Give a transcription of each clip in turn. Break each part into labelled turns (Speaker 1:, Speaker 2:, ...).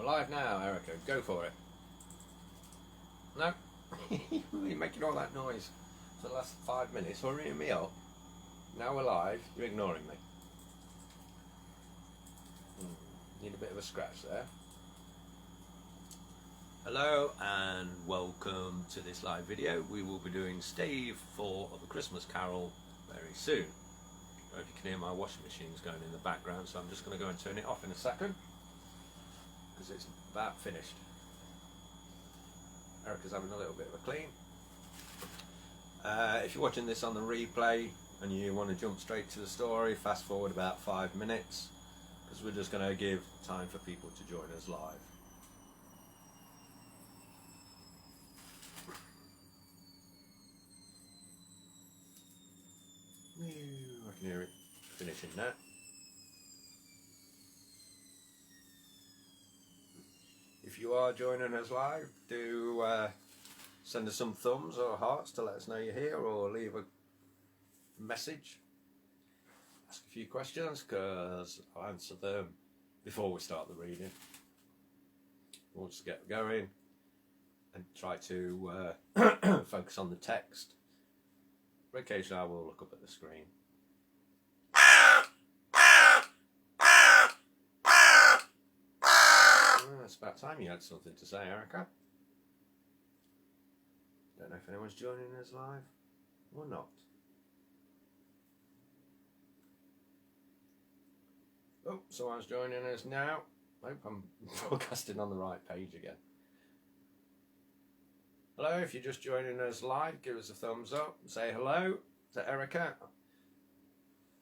Speaker 1: live now, Erica. Go for it. No? You're making all that noise for the last 5 minutes, hurrying me up. Now we're live, you're ignoring me. Need a bit of a scratch there. Hello and welcome to this live video. We will be doing Stave 4 of A Christmas Carol very soon. I don't know if you can hear my washing machine's going in the background, so I'm just going to go and turn it off in a second because it's about finished. Erica's having a little bit of a clean. If you're watching this on the replay and you want to jump straight to the story, fast forward about 5 minutes because we're just going to give time for people to join us live. I can hear it finishing now. If you are joining us live, do send us some thumbs or hearts to let us know you're here, or leave a message. Ask a few questions because I'll answer them before we start the reading. We'll just get going and try to focus on the text. But occasionally I will look up at the screen. It's about time you had something to say, Erica. Don't know if anyone's joining us live or not. Oh, someone's joining us now. I hope I'm broadcasting on the right page again. Hello, if you're just joining us live, give us a thumbs up. Say hello to Erica.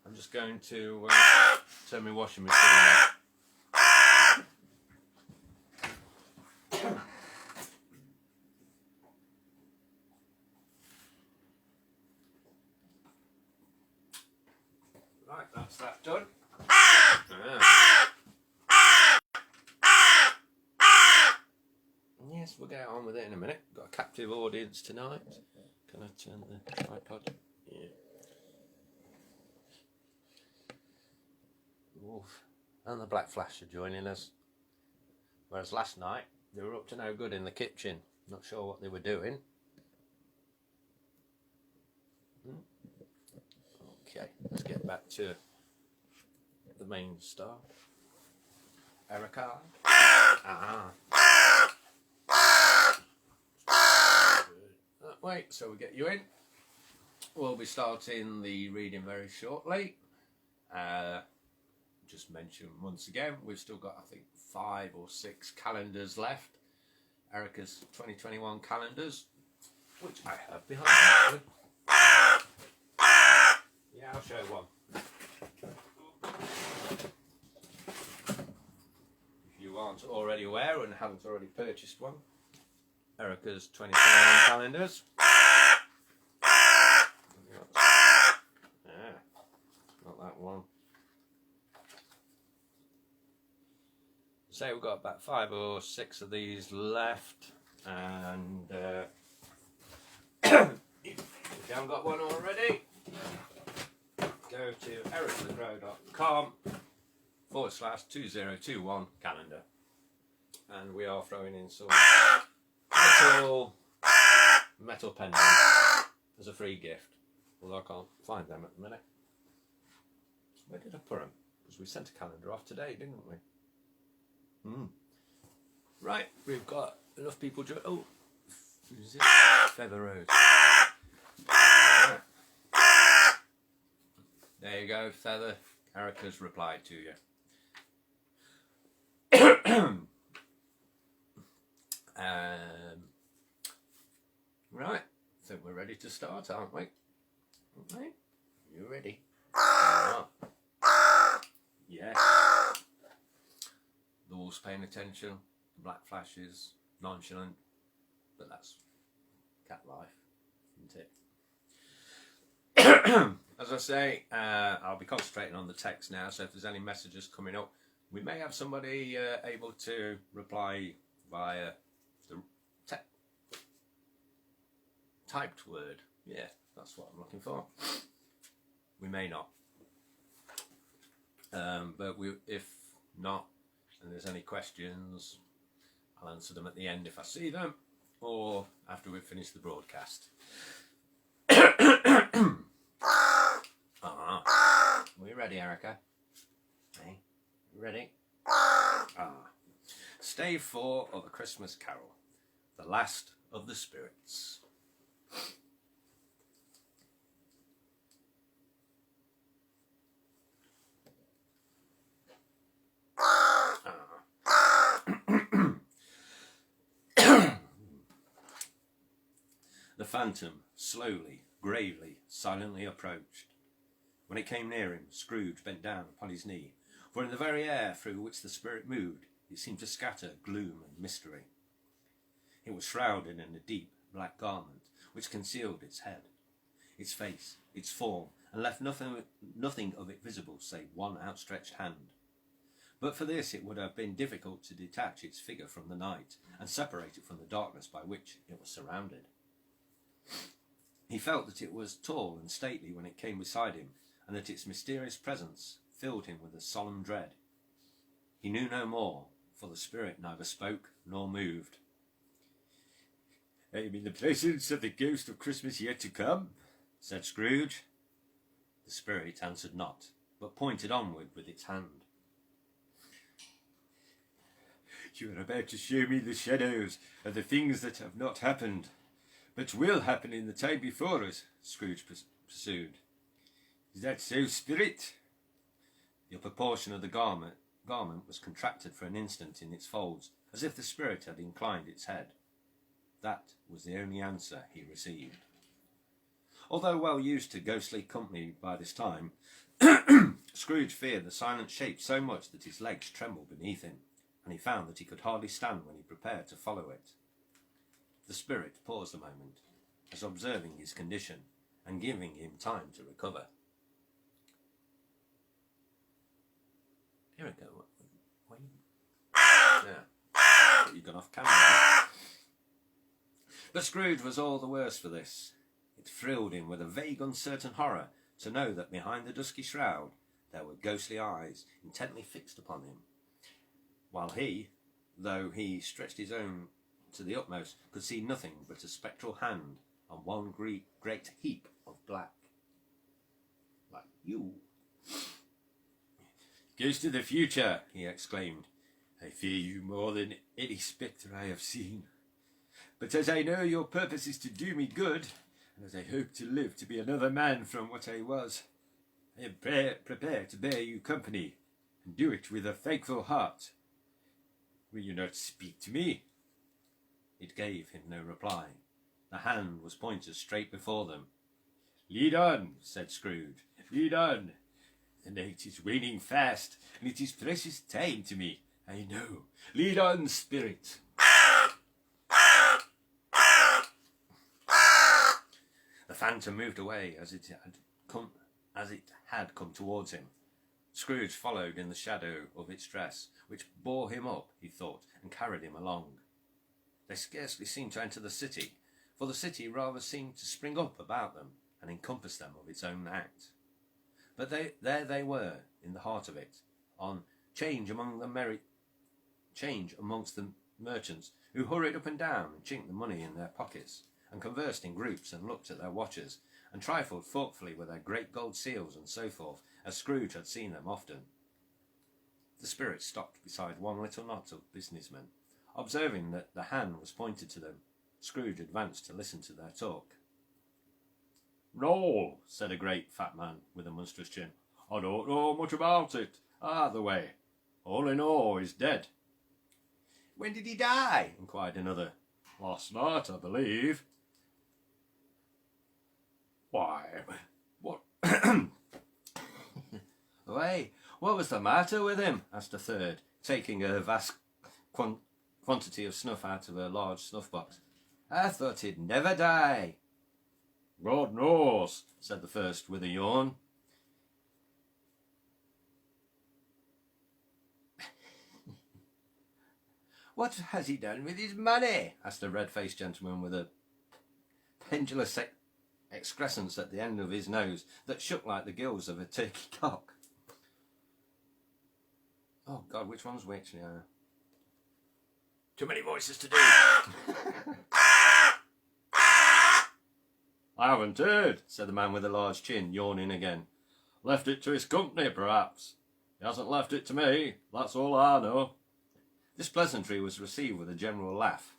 Speaker 1: I'm just going to turn my washing machine on. Right, that's that done. Yes, we'll get on with it in a minute. Got a captive audience tonight. Can I turn the tripod? Yeah. Wolf and the Black Flash are joining us. Whereas last night they were up to no good in the kitchen. Not sure what they were doing. Okay, let's get back to the main star. Erica. Wait, so we get you in. We'll be starting the reading very shortly. Just mention once again, we've still got, I think, 5 or 6 calendars left. Erica's 2021 calendars, which I have behind me. Yeah, I'll show one. If you aren't already aware and haven't already purchased one, Erica's 2021 calendars. Yeah, not that one. So we've got about 5 or 6 of these left, and if you haven't got one already, go to ericthegro.com/2021 calendar, and we are throwing in some metal pendants as a free gift, although I can't find them at the minute. Where did I put them? Because we sent a calendar off today, didn't we? Right, we've got enough people to... Oh, who's this? Feather Rose. There you go, Feather. Erica's replied to you. Right, I think we're ready to start, aren't we? Okay, you ready? Yeah. The wolf's paying attention. The Black Flash is nonchalant, but that's cat life, isn't it? As I say, I'll be concentrating on the text now, so if there's any messages coming up, we may have somebody able to reply via the typed word. Yeah, that's what I'm looking for. We may not. But if not, and there's any questions, I'll answer them at the end if I see them, or after we've finished the broadcast. Are we ready, Erica? Hey, you ready? Stave 4 of A Christmas Carol, The Last of the Spirits. The phantom slowly, gravely, silently approached. When it came near him, Scrooge bent down upon his knee, for in the very air through which the spirit moved, it seemed to scatter gloom and mystery. It was shrouded in a deep black garment, which concealed its head, its face, its form, and left nothing of it visible save one outstretched hand. But for this it would have been difficult to detach its figure from the night, and separate it from the darkness by which it was surrounded. He felt that it was tall and stately when it came beside him, and that its mysterious presence filled him with a solemn dread. He knew no more, for the spirit neither spoke nor moved. "I am in the presence of the ghost of Christmas yet to come," said Scrooge. The spirit answered not, but pointed onward with its hand. "You are about to show me the shadows of the things that have not happened, but will happen in the time before us," Scrooge pursued. "Is that so, spirit?" The upper portion of the garment was contracted for an instant in its folds, as if the spirit had inclined its head. That was the only answer he received. Although well used to ghostly company by this time, Scrooge feared the silent shape so much that his legs trembled beneath him, and he found that he could hardly stand when he prepared to follow it. The spirit paused a moment, as observing his condition, and giving him time to recover. Here we go. Yeah. You've gone off camera. But Scrooge was all the worse for this. It thrilled him with a vague, uncertain horror to know that behind the dusky shroud there were ghostly eyes intently fixed upon him, while he, though he stretched his own to the utmost, could see nothing but a spectral hand on one great heap of black. "Like you." "Ghost of the future," he exclaimed, "I fear you more than any spectre I have seen. But as I know your purpose is to do me good, and as I hope to live to be another man from what I was, I am prepared to bear you company, and do it with a thankful heart. Will you not speak to me?" It gave him no reply. The hand was pointed straight before them. "Lead on," said Scrooge. "Lead on. The night is waning fast, and it is precious time to me, I know. Lead on, spirit." The phantom moved away as it had come towards him. Scrooge followed in the shadow of its dress, which bore him up, he thought, and carried him along. They scarcely seemed to enter the city, for the city rather seemed to spring up about them and encompass them of its own act. But there they were, in the heart of it, on change amongst the merchants, who hurried up and down and chinked the money in their pockets, and conversed in groups and looked at their watches, and trifled thoughtfully with their great gold seals and so forth, as Scrooge had seen them often. The spirit stopped beside one little knot of businessmen. Observing that the hand was pointed to them, Scrooge advanced to listen to their talk. "No," said a great fat man with a monstrous chin. "I don't know much about it, either way. All I know is dead." "When did he die?" inquired another. "Last night, I believe." "Why, what..." "Why, what was the matter with him?" asked a third, taking a vast quantity of snuff out of a large snuff box. "I thought he'd never die." "God knows," said the first with a yawn. "What has he done with his money?" asked a red-faced gentleman with a pendulous excrescence at the end of his nose that shook like the gills of a turkey cock. Oh God, which one's which now? Too many voices to do.
Speaker 2: I haven't heard, said the man with the large chin, yawning again. Left it to his company, perhaps. He hasn't left it to me, that's all I know.
Speaker 1: This pleasantry was received with a general laugh.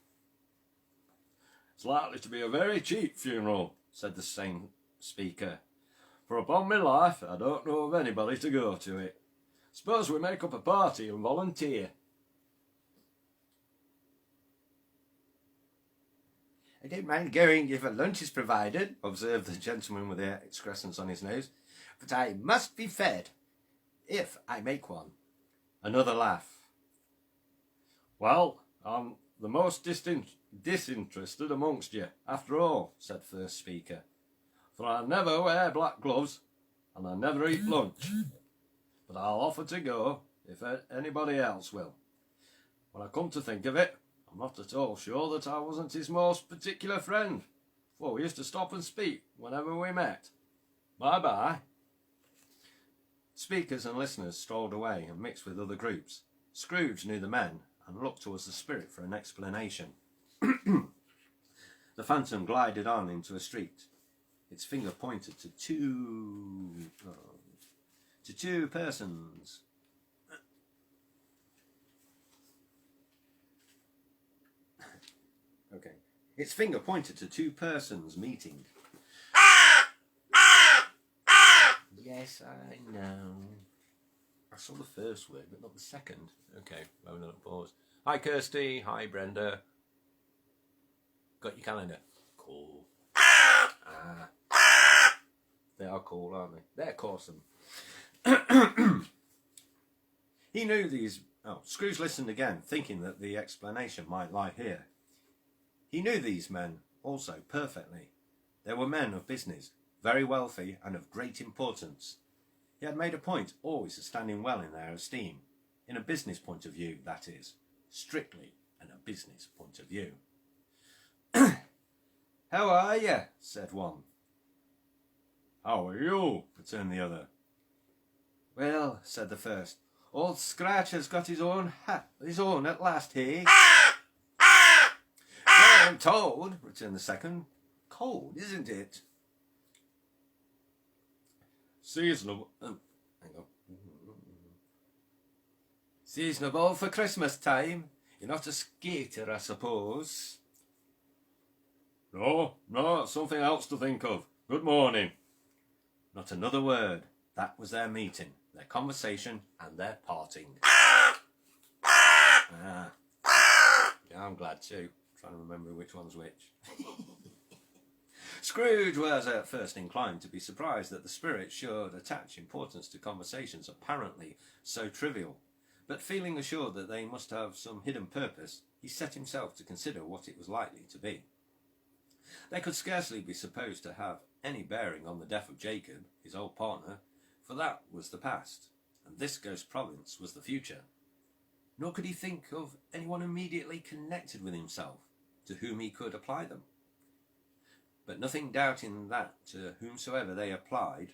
Speaker 2: It's likely to be a very cheap funeral, said the same speaker. For upon my life, I don't know of anybody to go to it. Suppose we make up a party and volunteer.
Speaker 1: I don't mind going if a lunch is provided, observed the gentleman with the excrescence on his nose, but I must be fed, if I make one.
Speaker 2: Another laugh. Well, I'm the most disinterested amongst you, after all, said first speaker. For I never wear black gloves, and I never eat lunch. But I'll offer to go, if anybody else will. When I come to think of it, I'm not at all sure that I wasn't his most particular friend, for we used to stop and speak whenever we met. Bye-bye.
Speaker 1: Speakers and listeners strolled away and mixed with other groups. Scrooge knew the men and looked towards the spirit for an explanation. The phantom glided on into a street. Its finger pointed to two persons. Okay. Its finger pointed to two persons meeting. Yes, I know. I saw the first word, but not the second. Okay, well, another pause. Hi, Kirsty. Hi, Brenda. Got your calendar? Cool. They are cool, aren't they? They're awesome. He knew these... Oh, Scrooge listened again, thinking that the explanation might lie here. He knew these men also perfectly. They were men of business, very wealthy and of great importance. He had made a point always of standing well in their esteem, in a business point of view, that is, strictly in a business point of view. How are you? Said one.
Speaker 2: How are you? Returned the other.
Speaker 1: Well, said the first, old Scratch has got his own at last, he. I'm told, returned the second. Cold, isn't it?
Speaker 2: Seasonable.
Speaker 1: Hang on. Seasonable for Christmas time. You're not a skater, I suppose.
Speaker 2: No, something else to think of. Good morning.
Speaker 1: Not another word. That was their meeting, their conversation, and their parting. Yeah, I'm glad too. Trying to remember which one's which. Scrooge was at first inclined to be surprised that the spirit should attach importance to conversations apparently so trivial, but feeling assured that they must have some hidden purpose, he set himself to consider what it was likely to be. They could scarcely be supposed to have any bearing on the death of Jacob, his old partner, for that was the past, and this ghost province was the future. Nor could he think of anyone immediately connected with himself, to whom he could apply them. But nothing doubting that to whomsoever they applied,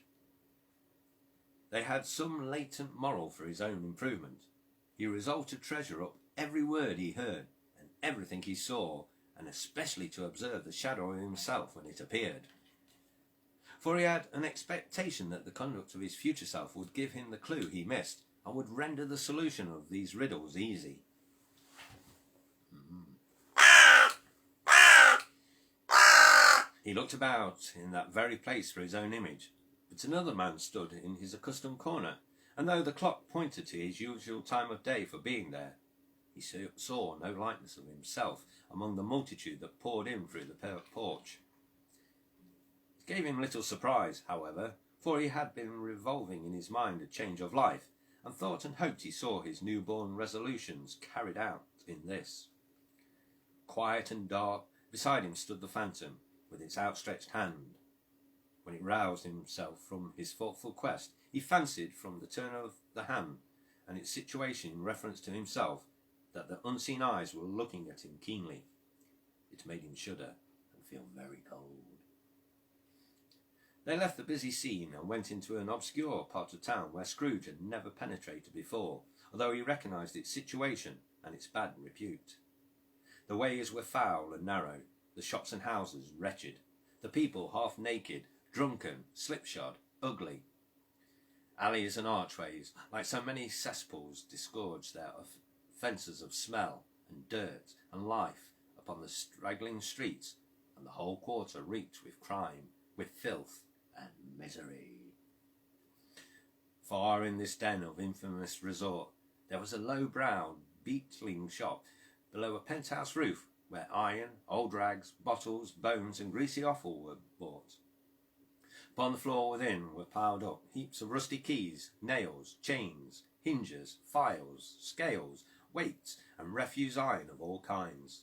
Speaker 1: they had some latent moral for his own improvement. He resolved to treasure up every word he heard, and everything he saw, and especially to observe the shadow of himself when it appeared. For he had an expectation that the conduct of his future self would give him the clue he missed, and would render the solution of these riddles easy. He looked about in that very place for his own image, but another man stood in his accustomed corner, and though the clock pointed to his usual time of day for being there, he saw no likeness of himself among the multitude that poured in through the porch. It gave him little surprise, however, for he had been revolving in his mind a change of life, and thought and hoped he saw his newborn resolutions carried out in this. Quiet and dark, beside him stood the phantom, with its outstretched hand. When it roused himself from his thoughtful quest, he fancied from the turn of the hand and its situation in reference to himself that the unseen eyes were looking at him keenly. It made him shudder and feel very cold. They left the busy scene and went into an obscure part of town where Scrooge had never penetrated before, although he recognised its situation and its bad repute.
Speaker 2: The ways were foul and narrow, the shops and houses wretched, the people half naked, drunken, slipshod, ugly. Alleys and archways, like so many cesspools, disgorged their offences of smell and dirt and life upon the straggling streets, and the whole quarter reeked with crime, with filth and misery. Far in this den of infamous resort there was a low-browed, beetling shop below a penthouse roof, where iron, old rags, bottles, bones, and greasy offal were bought. Upon the floor within were piled up heaps of rusty keys, nails, chains, hinges, files, scales, weights, and refuse iron of all kinds.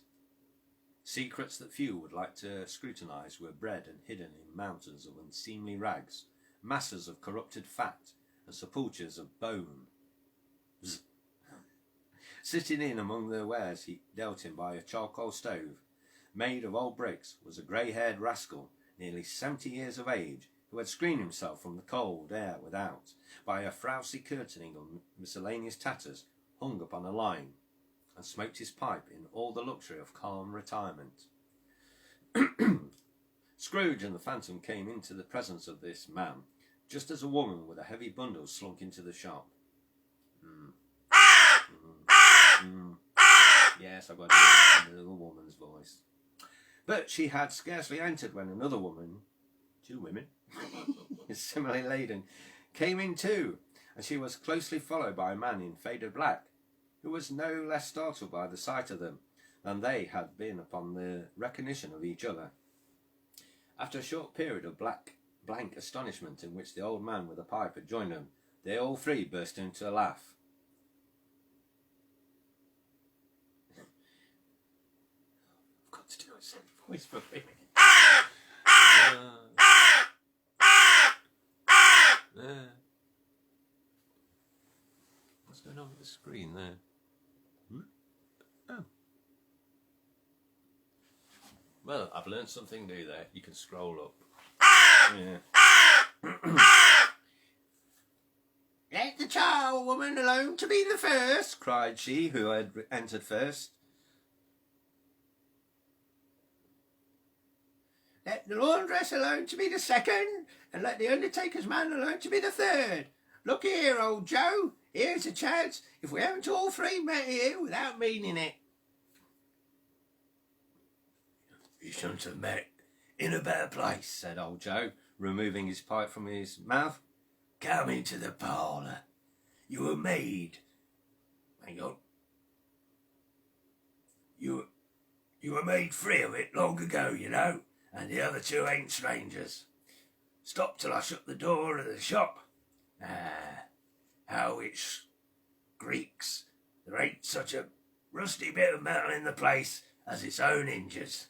Speaker 2: Secrets that few would like to scrutinise were bred and hidden in mountains of unseemly rags, masses of corrupted fat, and sepulchres of bone. Sitting in among the wares he dealt in by a charcoal stove, made of old bricks, was a grey-haired rascal, nearly 70 years of age, who had screened himself from the cold air without by a frowsy curtaining of miscellaneous tatters hung upon a line, and smoked his pipe in all the luxury of calm retirement. Scrooge and the Phantom came into the presence of this man, just as a woman with a heavy bundle slunk into the shop. Yes, I've got to do a little woman's voice. But she had scarcely entered when another woman, 2 women, similarly laden, came in too, and she was closely followed by a man in faded black, who was no less startled by the sight of them than they had been upon the recognition of each other. After a short period of blank astonishment in which the old man with a pipe had joined them, they all three burst into a laugh. I've got to do a sad voice for me. What's going on with the screen there? Oh. Well, I've learned something new there. You can scroll up. Yeah. Let the charwoman alone to be the first, cried she who had entered first. Let the laundress alone to be the second, and let the undertaker's man alone to be the third. Look here, old Joe, here's a chance if we haven't all three met here without meaning it. You shouldn't have met in a better place, said old Joe, removing his pipe from his mouth. Come into the parlour. You were made. Hang on. You were made free of it long ago, you know, and the other two ain't strangers. Stop till I shut the door of the shop. How it creaks. There ain't such a rusty bit of metal in the place as its own hinges.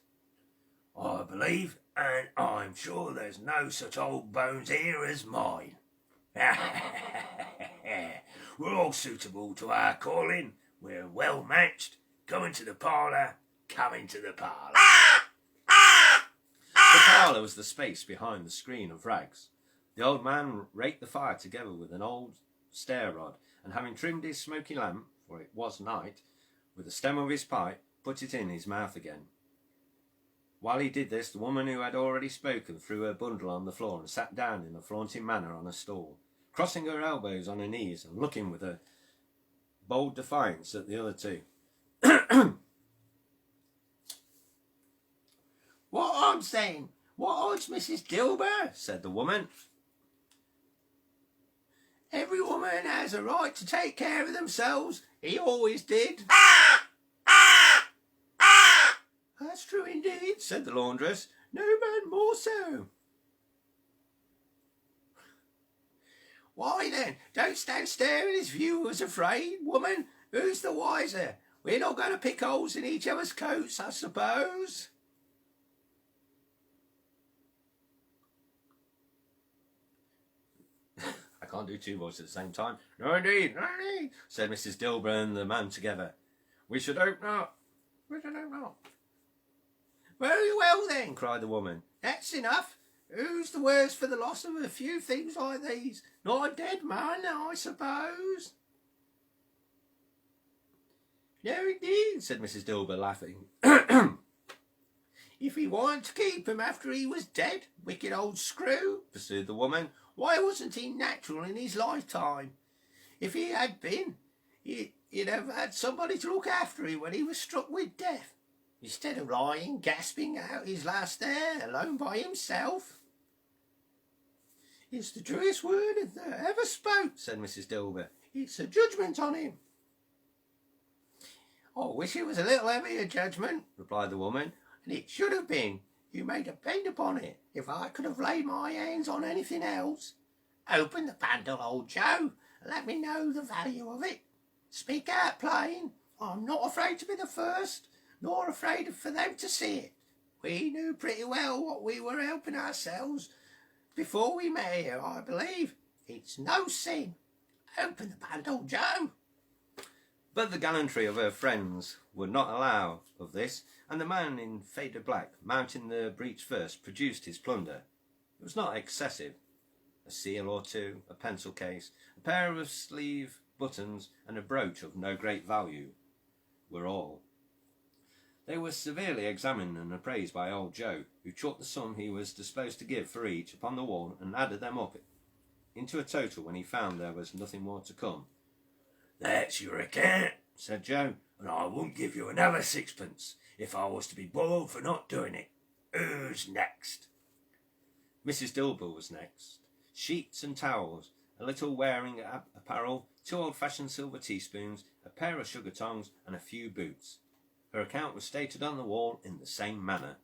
Speaker 2: I believe, and I'm sure there's no such old bones here as mine. We're all suitable to our calling. We're well matched. Come into the parlour. Come into the parlour. The parlour was the space behind the screen of rags. The old man raked the fire together with an old stair rod, and having trimmed his smoky lamp, for it was night, with the stem of his pipe, put it in his mouth again. While he did this, the woman who had already spoken threw her bundle on the floor and sat down in a flaunting manner on a stool, crossing her elbows on her knees and looking with a bold defiance at the other two. What odds then? What odds, Mrs. Dilber? Said the woman. Every woman has a right to take care of themselves. He always did. That's true indeed, said the laundress. No man more so. Why then, don't stand staring as if you was afraid, woman. Who's the wiser? We're not going to pick holes in each other's coats, I suppose. I can't do two voices at the same time. No indeed, said Mrs. Dilber and the man together. We should hope not. Very well then, cried the woman. That's enough. Who's the worse for the loss of a few things like these? Not a dead man, I suppose.
Speaker 1: No, indeed, said Mrs. Dilber, laughing. If he wanted to keep him after he was dead, wicked old screw, pursued the woman, why wasn't he natural in his lifetime? If he had been, he'd have had somebody to look after him when he was struck with death, instead of lying gasping out his last air alone by himself. It's the truest word that ever spoke, said Mrs. Dilber. It's a judgment on him. I wish it was a little heavier judgment, replied the woman, and it should have been. You may depend upon it, if I could have laid my hands on anything else. Open the bundle, old Joe, and let me know the value of it. Speak out plain. I'm not afraid to be the first, nor afraid for them to see it. We knew pretty well what we were helping ourselves before we met here, I believe. It's no sin. Open the bundle, Joe. But the gallantry of her friends would not allow of this, and the man in faded black, mounting the breech first, produced his plunder. It was not excessive. A seal or two, a pencil case, a pair of sleeve buttons, and a brooch of no great value were all. They were severely examined and appraised by old Joe, who chalked the sum he was disposed to give for each upon the wall and added them up into a total when he found there was nothing more to come. "That's your account," said Joe, "and I wouldn't give you another sixpence if I was to be boiled for not doing it. Who's next?" Mrs. Dilber was next. Sheets and towels, a little wearing apparel, 2 old-fashioned silver teaspoons, a pair of sugar tongs, and a few boots. Her account was stated on the wall in the same manner.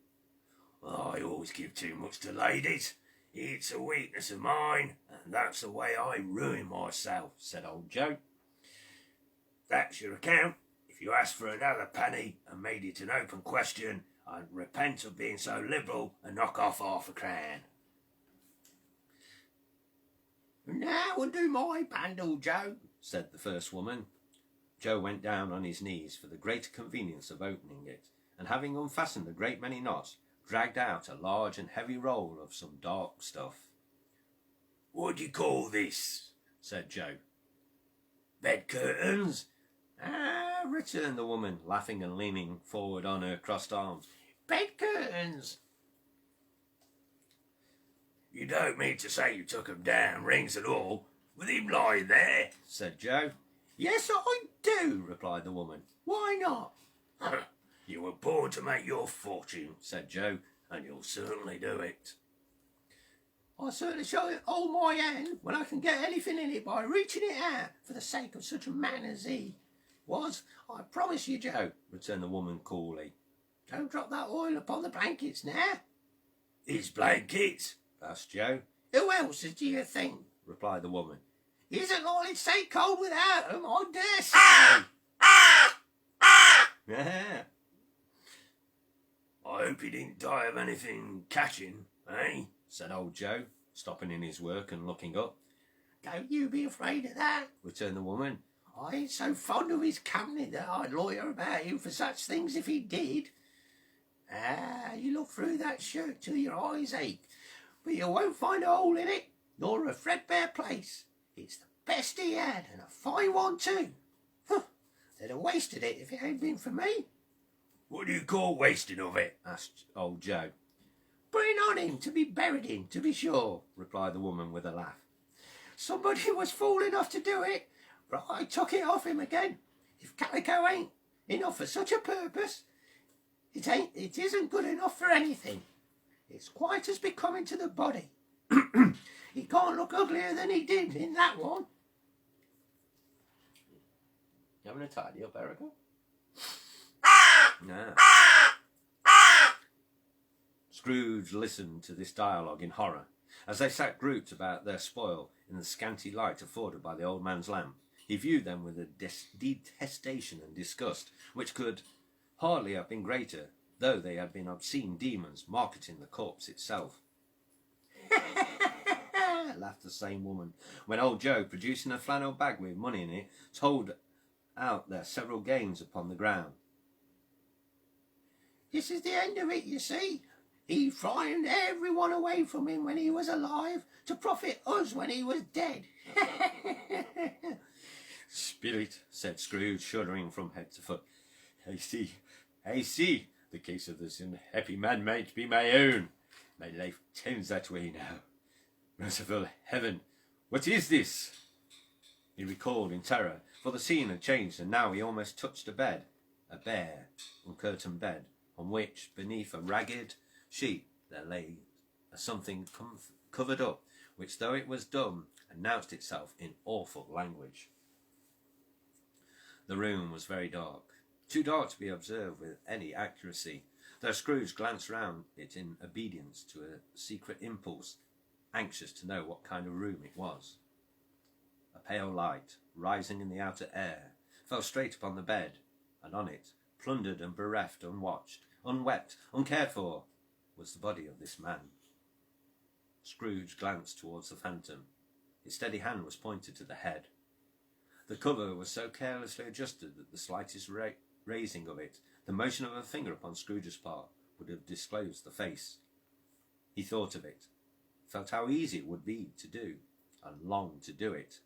Speaker 1: "I always give too much to ladies. It's a weakness of mine, and that's the way I ruin myself," said old Joe. "That's your account. If you asked for another penny and made it an open question, I'd repent of being so liberal and knock off half a crown." "Now undo my bundle, Joe," said the first woman. Joe went down on his knees for the greater convenience of opening it, and having unfastened a great many knots, dragged out a large and heavy roll of some dark stuff. "What do you call this?" said Joe. "Bed curtains." "Ah," returned the woman, laughing and leaning forward on her crossed arms. "Bed curtains." "You don't mean to say you took 'em down, rings and all, with him lying there?" said Joe. "Yes, I do," replied the woman. "Why not?" "You were born to make your fortune," said Joe, "and you'll certainly do it." "I certainly shall hold my hand when I can get anything in it by reaching it out for the sake of such a man as he was, I promise you, Joe," returned the woman coolly. "Don't drop that oil upon the blankets now." "His blankets?" asked Joe. "Who else do you think?" replied the woman. "He isn't likely to stay cold without 'em, I dare say." "I hope he didn't die of anything catching, eh?" said old Joe, stopping in his work and looking up. "Don't you be afraid of that," returned the woman. "I ain't so fond of his company that I'd lawyer about him for such things if he did. Ah, you look through that shirt till your eyes ache, but you won't find a hole in it, nor a threadbare place. It's the best he had, and a fine one too. They'd have wasted it if it hadn't been for me." "What do you call wasting of it?" asked old Joe. "Putting on him to be buried in, to be sure," replied the woman with a laugh. "Somebody was fool enough to do it, but I took it off him again. If calico ain't enough for such a purpose, it isn't good enough for anything. It's quite as becoming to the body. He can't look uglier than he did in that one." You having a tidy up, Erica? No. Scrooge listened to this dialogue in horror, as they sat grouped about their spoil in the scanty light afforded by the old man's lamp. He viewed them with a detestation and disgust, which could hardly have been greater, though they had been obscene demons marketing the corpse itself. Laughed the same woman, when old Joe, producing a flannel bag with money in it, told out their several gains upon the ground. "This is the end of it, you see. He frightened everyone away from him when he was alive, to profit us when he was dead.
Speaker 2: Spirit, said Scrooge, shuddering from head to foot. I see. The case of this unhappy man might be my own. My life tends that way now. Merciful heaven, what is this? He recalled in terror, for the scene had changed, and now he almost touched a bed, a bare, uncurtained bed, on which, beneath a ragged sheet, there lay a something covered up, which, though it was dumb, announced itself in awful language. The room was very dark, too dark to be observed with any accuracy, though Scrooge glanced round it in obedience to a secret impulse, anxious to know what kind of room it was. A pale light, rising in the outer air, fell straight upon the bed, and on it, plundered and bereft, unwatched, unwept, uncared for, was the body of this man. Scrooge glanced towards the phantom. His steady hand was pointed to the head. The cover was so carelessly adjusted that the slightest raising of it, the motion of a finger upon Scrooge's part, would have disclosed the face. He thought of it, felt how easy it would be to do, and longed to do it,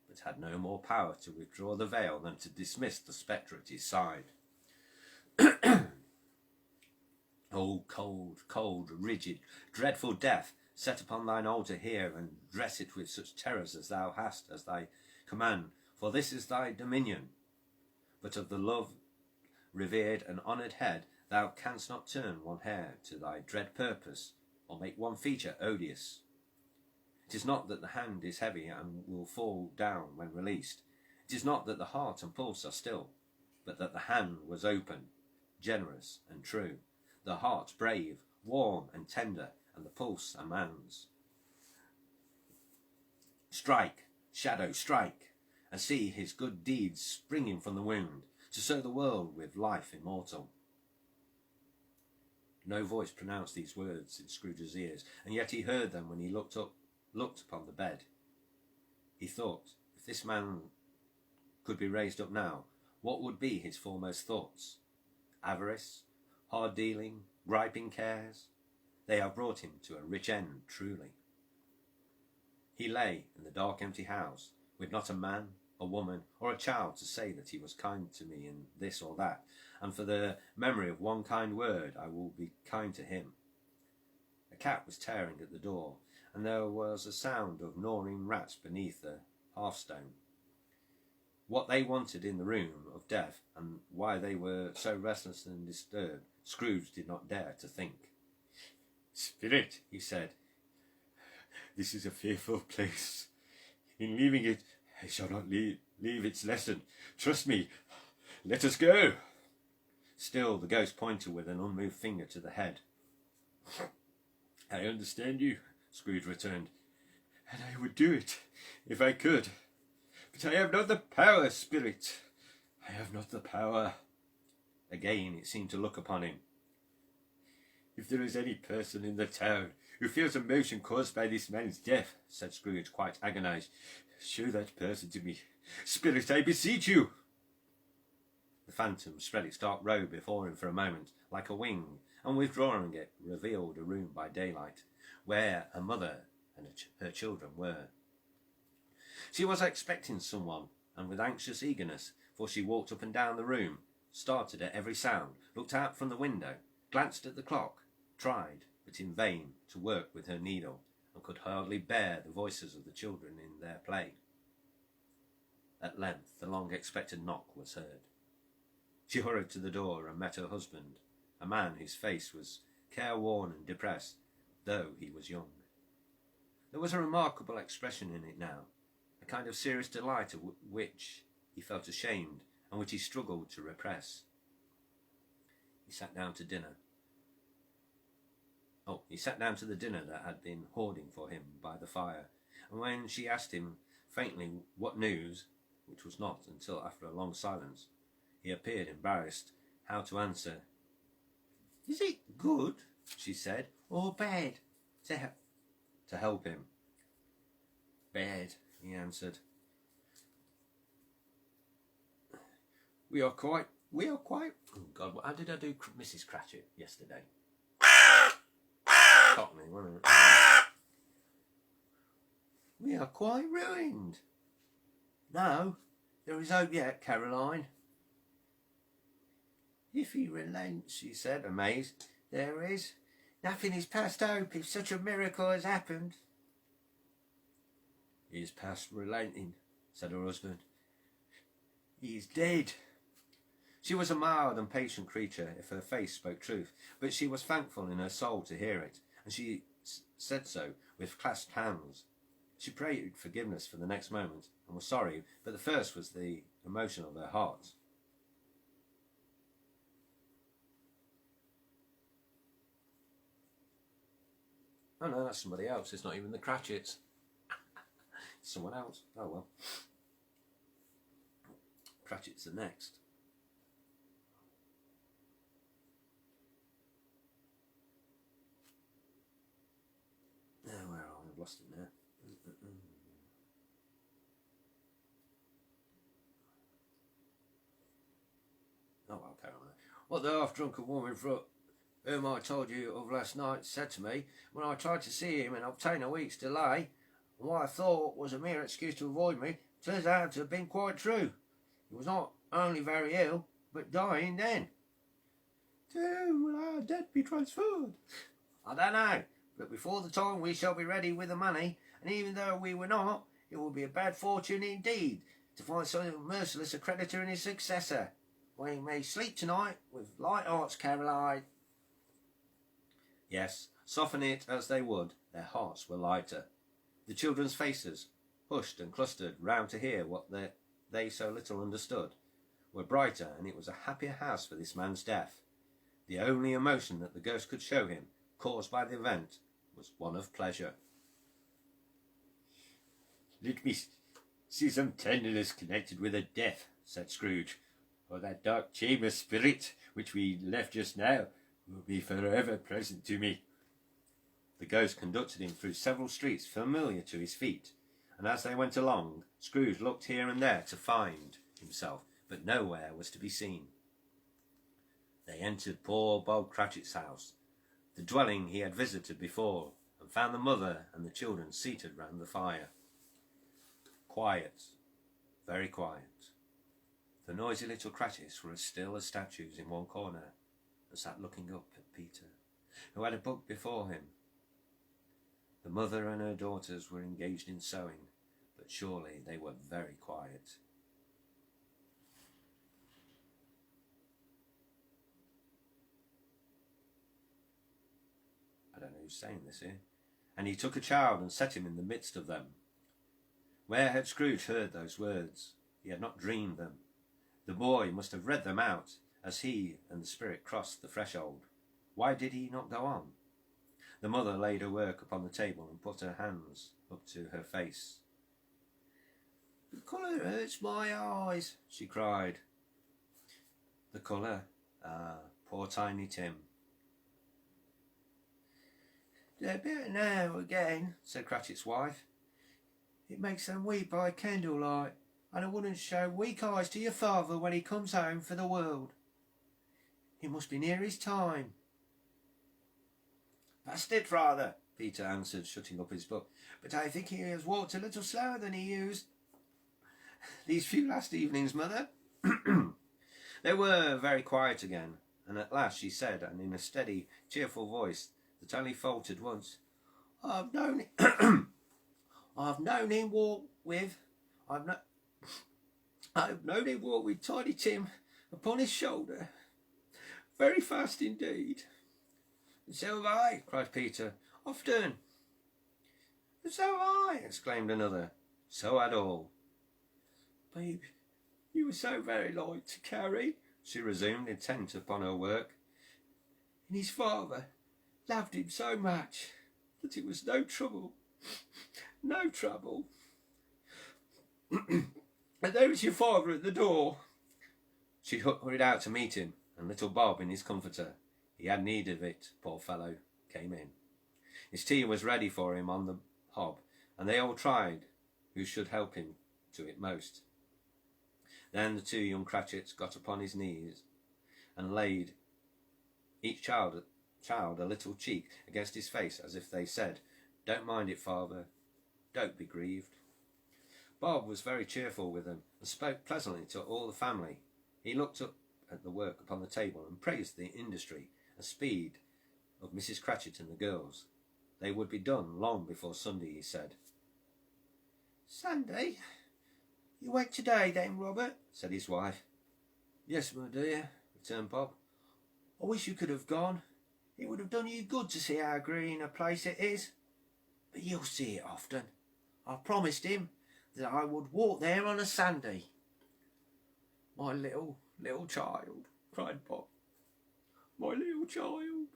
Speaker 2: but had no more power to withdraw the veil than to dismiss the spectre at his side. O cold, cold, rigid, dreadful death, set upon thine altar here, and dress it with such terrors as thou hast as thy command, for this is thy dominion. But of the love, revered and honoured head, thou canst not turn one hair to thy dread purpose, or make one feature odious. It is not that the hand is heavy and will fall down when released. It is not that the heart and pulse are still, but that the hand was open, generous and true, the heart brave, warm and tender, and the pulse a man's. Strike, shadow, strike, and see his good deeds springing from the wound, to sow the world with life immortal. No voice pronounced these words in Scrooge's ears, and yet he heard them when he looked upon the bed. He thought, if this man could be raised up now, what would be his foremost thoughts? Avarice, hard dealing, griping cares? They have brought him to a rich end, truly. He lay in the dark empty house, with not a man, a woman, or a child to say that he was kind to me in this or that, and for the memory of one kind word I will be kind to him. A cat was tearing at the door, and there was a sound of gnawing rats beneath the hearthstone. What they wanted in the room of death, and why they were so restless and disturbed, Scrooge did not dare to think. Spirit, he said, this is a fearful place. In leaving it, I shall not leave its lesson. Trust me. Let us go. Still the ghost pointed with an unmoved finger to the head. I understand you, Scrooge returned, and I would do it if I could. But I have not the power, Spirit. I have not the power. Again it seemed to look upon him. If there is any person in the town who feels emotion caused by this man's death, said Scrooge, quite agonized, show that person to me. Spirit, I beseech you. The phantom spread its dark robe before him for a moment, like a wing, and withdrawing it, revealed a room by daylight, where a mother and her children were. She was expecting someone, and with anxious eagerness, for she walked up and down the room, started at every sound, looked out from the window, glanced at the clock, tried, but in vain, to work with her needle, and could hardly bear the voices of the children in their play. At length the long-expected knock was heard. She hurried to the door and met her husband, a man whose face was careworn and depressed, though he was young. There was a remarkable expression in it now, a kind of serious delight of which he felt ashamed, and which he struggled to repress. He sat down to dinner. He sat down to the dinner that had been hoarding for him by the fire, and when she asked him faintly what news, which was not until after a long silence, he appeared embarrassed how to answer. Is it good, she said, or bad? To help him. Bad, he answered. We are quite. Oh God, how did I do Mrs. Cratchit yesterday? Cockney, wasn't it? We are quite ruined. No,
Speaker 1: There is hope yet, Caroline. If he relents, she said, amazed. There is. Nothing is past hope if such a miracle has happened. He is past relenting, said her husband. He is dead. She was a mild and patient creature, if her face spoke truth, but she was thankful in her soul to hear it, and she said so with clasped hands. She prayed forgiveness for the next moment, and was sorry, but the first was the emotion of her heart. Oh no, that's somebody else. It's not even the Cratchits. It's someone else. Oh well. Cratchits are next. Now, where are we? I've lost it now. Oh well, carry on. What the half-drunken woman whom I told you of last night said to me when I tried to see him and obtain a week's delay, and what I thought was a mere excuse to avoid me, turns out to have been quite true. He was not only very ill, but dying then. To whom will our debt be transferred? I don't know, but before the time we shall be ready with the money, and even though we were not, it will be a bad fortune indeed to find so merciless a creditor in his successor. We may sleep tonight with light hearts, Caroline. Yes, soften it as they would, their hearts were lighter. The children's faces, hushed and clustered round to hear what they so little understood, were brighter, and it was a happier house for this man's death. The only emotion that the ghost could show him, caused by the event, was one of pleasure. Let me see some tenderness connected with a death, said Scrooge, or that dark chamber spirit which we left just now will be forever present to me. The ghost conducted him through several streets familiar to his feet, and as they went along, Scrooge looked here and there to find himself, but nowhere was to be seen. They entered poor Bob Cratchit's house, the dwelling he had visited before, and found the mother and the children seated round the fire. Quiet, very quiet. The noisy little Cratchits were as still as statues in one corner, and sat looking up at Peter, who had a book before him. The mother and her daughters were engaged in sewing, but surely they were very quiet. I don't know who's saying this here. And he took a child and set him in the midst of them. Where had Scrooge heard those words? He had not dreamed them. The boy must have read them out as he and the spirit crossed the threshold. Why did he not go on? The mother laid her work upon the table and put her hands up to her face. The colour hurts my eyes, she cried. The colour? Ah, poor Tiny Tim. They're better now again, said Cratchit's wife. It makes them weep by candlelight, and I wouldn't show weak eyes to your father when he comes home for the world. It must be near his time. Past it, rather, Peter answered, shutting up his book, but I think he has walked a little slower than he used. These few last evenings, mother. They were very quiet again, and at last she said, and in a steady, cheerful voice that only faltered once, I've known him walk with Tiny Tim upon his shoulder, very fast indeed. And so have I, cried Peter, often. And so have I, exclaimed another. So had all. Babe, you were so very light to carry, she resumed, intent upon her work. And his father loved him so much that it was no trouble. No trouble. And there is your father at the door. She hurried out to meet him, and little Bob in his comforter, he had need of it, poor fellow, came in. His tea was ready for him on the hob, and they all tried who should help him to it most. Then the two young Cratchits got upon his knees and laid each child a little cheek against his face, as if they said, Don't mind it, father, don't be grieved.
Speaker 2: Bob was very cheerful with them and spoke pleasantly to all the family. He looked up at the work upon the table and praised the industry and speed of Mrs. Cratchit and the girls. They would be done long before Sunday, he said.
Speaker 1: Sunday? You went today then, Robert? Said his wife.
Speaker 2: Yes, my dear, returned Bob.
Speaker 1: I wish you could have gone. It would have done you good to see how green a place it is. But you'll see it often. I promised him that I would walk there on a Sunday. My little child, cried Bob. My little child.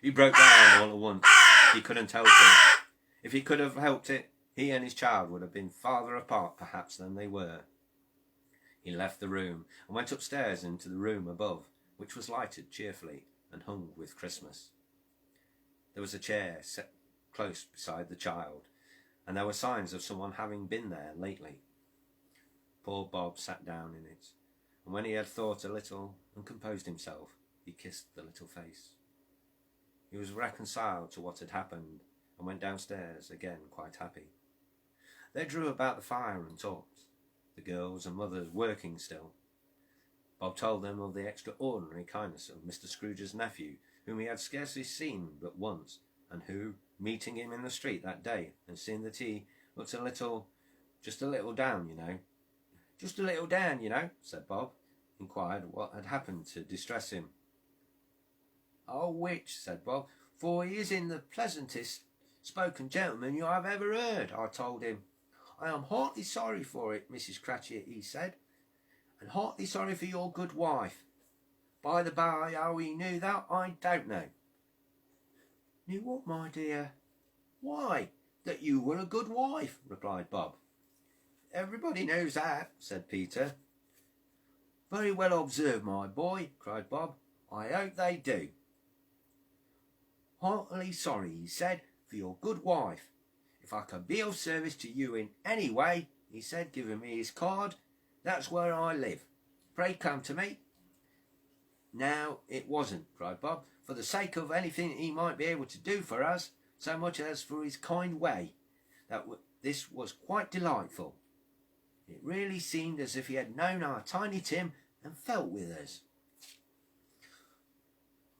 Speaker 2: He broke down all at once. He couldn't help it. If he could have helped it, he and his child would have been farther apart perhaps than they were. He left the room and went upstairs into the room above, which was lighted cheerfully and hung with Christmas. There was a chair set close beside the child, and there were signs of someone having been there lately. Poor Bob sat down in it, and when he had thought a little and composed himself, he kissed the little face. He was reconciled to what had happened and went downstairs again quite happy. They drew about the fire and talked, the girls and mothers working still. Bob told them of the extraordinary kindness of Mr. Scrooge's nephew, whom he had scarcely seen but once, and who, meeting him in the street that day and seeing that he looked just a little down, you know. Just a little down, you know, said Bob, inquired what had happened to distress him.
Speaker 1: Oh, which, said Bob, for he is in the pleasantest spoken gentleman you have ever heard, I told him. I am heartily sorry for it, Mrs. Cratchit, he said, and heartily sorry for your good wife. By the by, how he knew that, I don't know. Knew what, my dear? Why, that you were a good wife, replied Bob. Everybody knows that, said Peter. Very well observed, my boy, cried Bob. I hope they do. Heartily sorry, he said, for your good wife. If I can be of service to you in any way, he said, giving me his card, that's where I live. Pray come to me. Now, it wasn't, cried Bob, for the sake of anything he might be able to do for us, so much as for his kind way. This was quite delightful. It really seemed as if he had known our Tiny Tim and felt with us.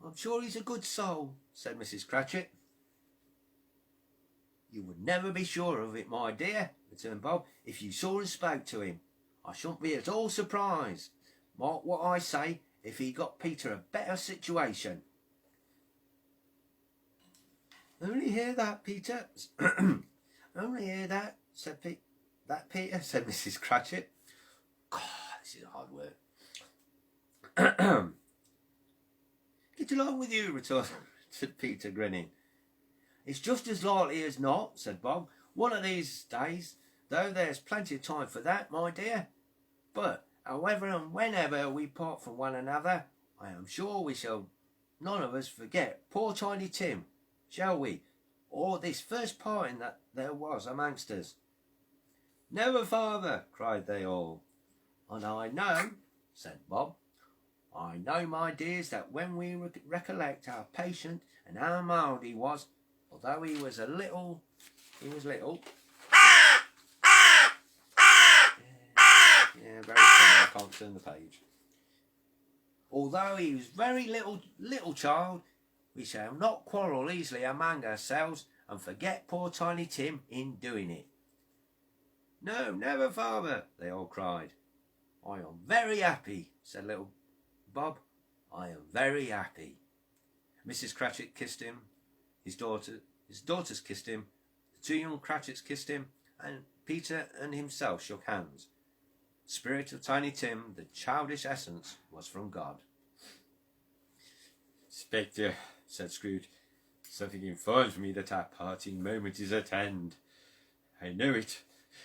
Speaker 1: I'm sure he's a good soul, said Mrs. Cratchit. You would never be sure of it, my dear, returned Bob, if you saw and spoke to him. I shouldn't be at all surprised, mark what I say, if he got Peter a better situation. Only hear that, Peter? Only hear that, said Peter, said Mrs. Cratchit. God, this is hard work. Get along with you, retorted Peter, grinning. It's just as likely as not, said Bob. One of these days, though there's plenty of time for that, my dear. But however and whenever we part from one another, I am sure we shall none of us forget poor Tiny Tim, shall we? Or this first parting that there was amongst us. Never, father, cried they all. And I know, said Bob, I know, my dears, that when we recollect how patient and how mild he was, although he was little. Yeah, very funny. I can't turn the page. Although he was very little child, we shall not quarrel easily among ourselves and forget poor Tiny Tim in doing it. No, never, father, they all cried. I am very happy, said little Bob. I am very happy. Mrs. Cratchit kissed him. His daughters kissed him. The two young Cratchits kissed him, and Peter and himself shook hands. The spirit of Tiny Tim, the childish essence, was from God.
Speaker 2: Spectre, said Scrooge, something informs me that our parting moment is at hand. I know it,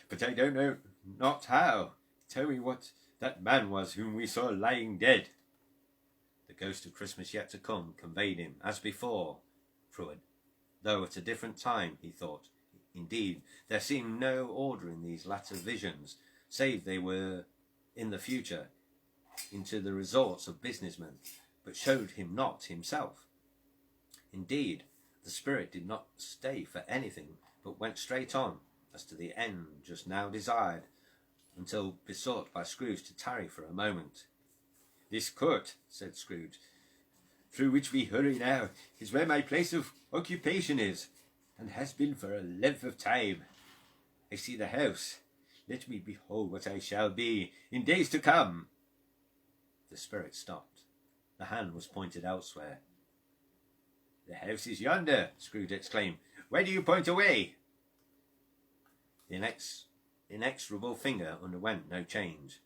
Speaker 2: but I don't know not how. Tell me what that man was whom we saw lying dead. The ghost of Christmas yet to come conveyed him, as before, though at a different time, he thought. Indeed, there seemed no order in these latter visions, save they were in the future, into the resorts of businessmen, but showed him not himself. Indeed, the spirit did not stay for anything, but went straight on,
Speaker 1: as to the end just now desired, until besought by Scrooge to tarry for a moment.
Speaker 2: "This court," said Scrooge, "through which we hurry now, is where my place of occupation is, and has been for a length of time. I see the house. Let me behold what I shall be in days to come."
Speaker 1: The spirit stopped. The hand was pointed elsewhere.
Speaker 2: "The house is yonder," Scrooge exclaimed. "Where do you point away?"
Speaker 1: The inexorable finger underwent no change.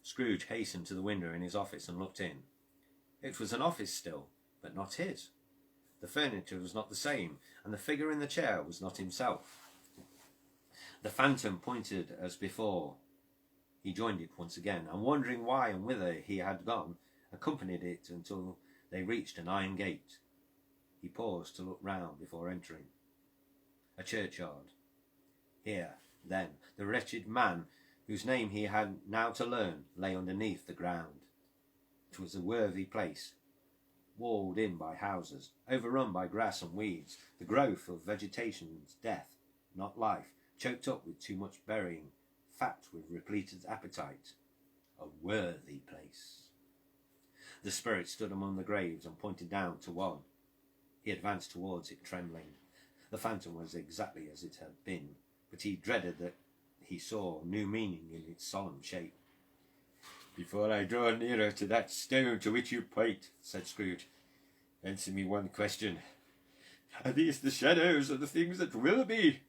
Speaker 1: Scrooge hastened to the window in his office and looked in. It was an office still, but not his. The furniture was not the same, and the figure in the chair was not himself. The phantom pointed as before. He joined it once again, and wondering why and whither he had gone, accompanied it until they reached an iron gate. He paused to look round before entering. A churchyard. Here, then, the wretched man, whose name he had now to learn, lay underneath the ground. It was a worthy place, walled in by houses, overrun by grass and weeds, the growth of vegetation's death, not life, choked up with too much burying, fat with repleted appetite. A worthy place. The spirit stood among the graves and pointed down to one. He advanced towards it, trembling. The phantom was exactly as it had been, but he dreaded that he saw new meaning in its solemn shape.
Speaker 2: "Before I draw nearer to that stone to which you point," said Scrooge, "answer me one question. Are these the shadows of the things that will be,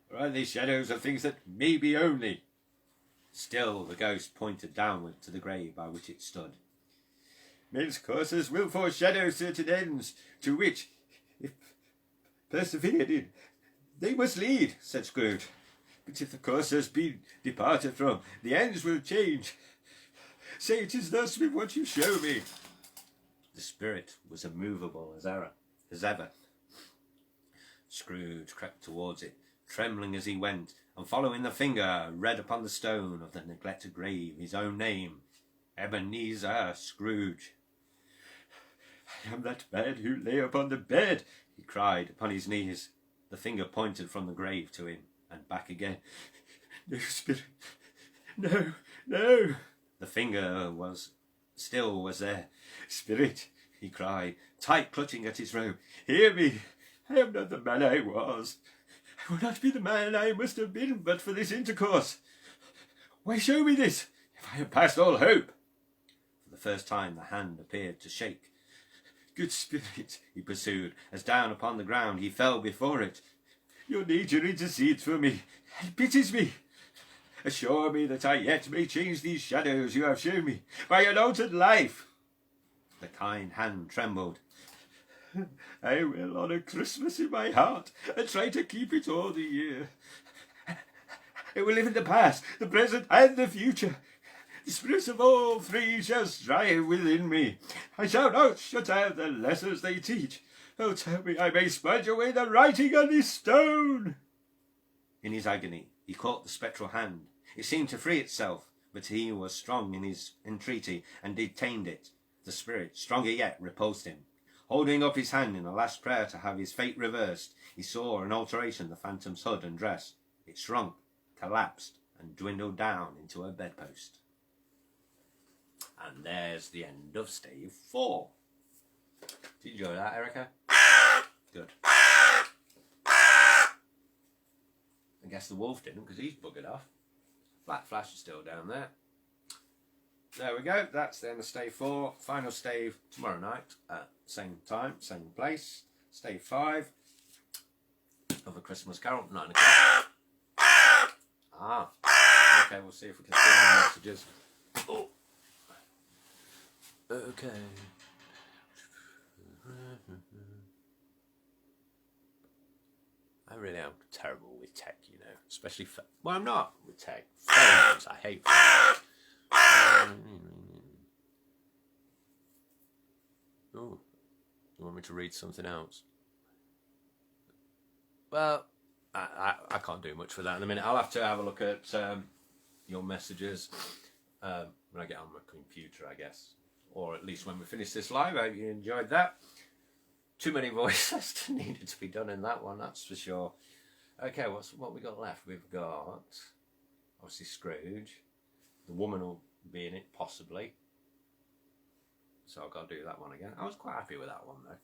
Speaker 2: or are they shadows of things that may be only?"
Speaker 1: Still the ghost pointed downward to the grave by which it stood.
Speaker 2: "Men's courses will foreshadow certain ends, to which, if persevered in, they must lead," said Scrooge. "But if the courses be departed from, the ends will change. Say it is thus with what you show me."
Speaker 1: The spirit was immovable as ever. Scrooge crept towards it, trembling as he went, and following the finger, read upon the stone of the neglected grave his own name, Ebenezer Scrooge.
Speaker 2: "I am that man who lay upon the bed,"
Speaker 1: he cried upon his knees. The finger pointed from the grave to him, and back again.
Speaker 2: "No, spirit, no, no."
Speaker 1: The finger was there.
Speaker 2: "Spirit," he cried, tight clutching at his robe, "hear me. I am not the man I was. I will not be the man I must have been but for this intercourse. Why show me this, if I have past all hope?"
Speaker 1: For the first time the hand appeared to shake.
Speaker 2: "Good spirit," he pursued, as down upon the ground he fell before it, "your nature intercedes for me, and pities me. Assure me that I yet may change these shadows you have shown me by an altered life."
Speaker 1: The kind hand trembled.
Speaker 2: "I will honour Christmas in my heart, and try to keep it all the year. I will live in the past, the present, and the future. The spirits of all three shall strive within me. I shall not shut out the lessons they teach. Oh, tell me I may smudge away the writing on this stone."
Speaker 1: In his agony, he caught the spectral hand. It seemed to free itself, but he was strong in his entreaty and detained it. The spirit, stronger yet, repulsed him. Holding up his hand in a last prayer to have his fate reversed, he saw an alteration in the phantom's hood and dress. It shrunk, collapsed, and dwindled down into a bedpost. And there's the end of Stave 4. Did you enjoy that, Erica? Good. I guess the wolf didn't, because he's buggered off. Black Flash is still down there. There we go. That's the end of Stave 4. Final Stave tomorrow night at same time, same place. Stave 5 of A Christmas Carol, 9 o'clock. Okay, we'll see if we can see any messages. Oh. Okay. I really am terrible with tech, you know. Especially, well, I'm not with tech. Phones, I hate phones. Oh, you want me to read something else? Well, I can't do much for that in a minute. I'll have to have a look at your messages when I get on my computer, I guess. Or at least when we finish this live. I hope you enjoyed that. Too many voices needed to be done in that one, that's for sure. Okay, what we got left? We've got obviously Scrooge. The woman will be in it possibly, so I've got to do that one again. I was quite happy with that one though.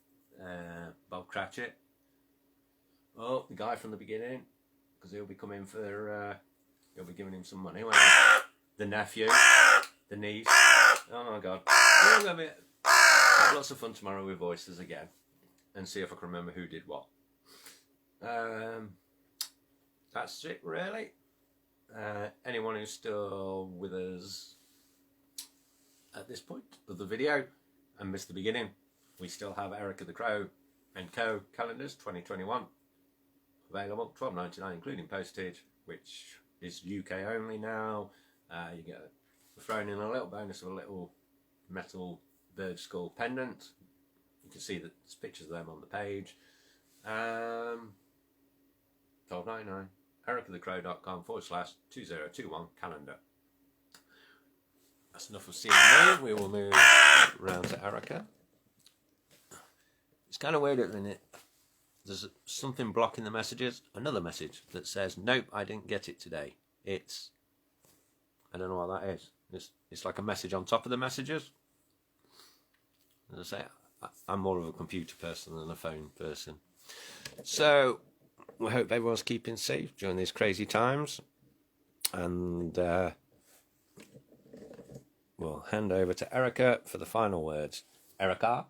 Speaker 1: Bob Cratchit. Oh, the guy from the beginning, because he'll be coming for. He'll be giving him some money. Won't he? The nephew, the niece. Oh my God! We're gonna have lots of fun tomorrow with voices again, and see if I can remember who did what. That's it really. Anyone who's still with us at this point of the video and missed the beginning, we still have Erica the Crow and Co. calendars 2021 available, $12.99 including postage, which is UK only now. You get thrown in a little bonus of a little metal bird skull pendant. You can see that there's pictures of them on the page. $12.99. ericathecrow.com/2021 calendar. That's enough of seeing me. We will move round to Erica. It's kind of weird at the minute. There's something blocking the messages. Another message that says, "Nope, I didn't get it today." I don't know what that is. It's like a message on top of the messages. As I say, I'm more of a computer person than a phone person. So, we hope everyone's keeping safe during these crazy times. And we'll hand over to Erica for the final words. Erica?